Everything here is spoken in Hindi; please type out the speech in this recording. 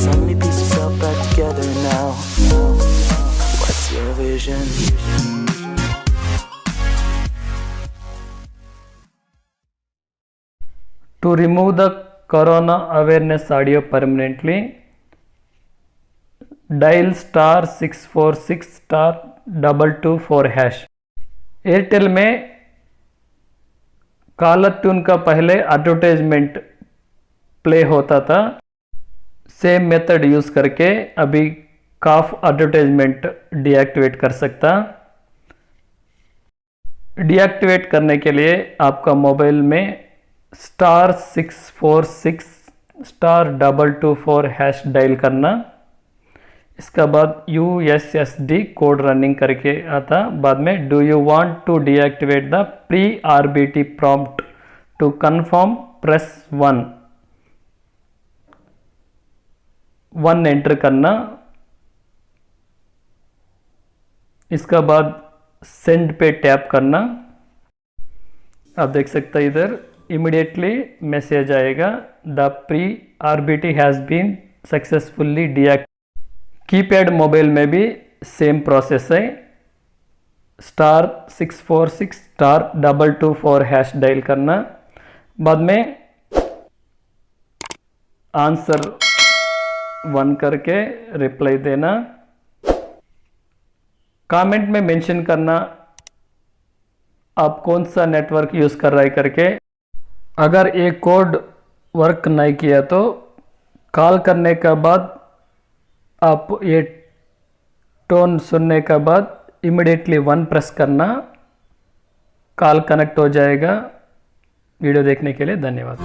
suddenly piece yourself back together now. What's your vision? To remove the Corona awareness audio permanently, dial *646*224#। Airtel में कॉलर ट्यून का पहले एडवर्टाइजमेंट प्ले होता था। सेम मेथड यूज़ करके अभी काफ एडवर्टाइजमेंट डीएक्टिवेट कर सकता। डीएक्टिवेट करने के लिए आपका मोबाइल में *646*224# डायल करना। इसका बाद USSD कोड रनिंग करके आता। बाद में do you want to deactivate the pre RBT prompt to confirm press 1 enter करना। इसका बाद सेंड पे टैप करना। आप देख सकते हैं इधर इमीडिएटली मैसेज आएगा the pre RBT has been successfully deactivated. Keypad mobile में भी सेम प्रोसेस है। *646*224# डायल करना। बाद में आंसर 1 करके रिप्लाई देना। कमेंट में मेंशन करना आप कौन सा नेटवर्क यूज़ कर रहे करके। अगर ये कोड वर्क नहीं किया तो कॉल करने के बाद आप ये टोन सुनने के बाद इमीडिएटली 1 प्रेस करना। कॉल कनेक्ट हो जाएगा। वीडियो देखने के लिए धन्यवाद।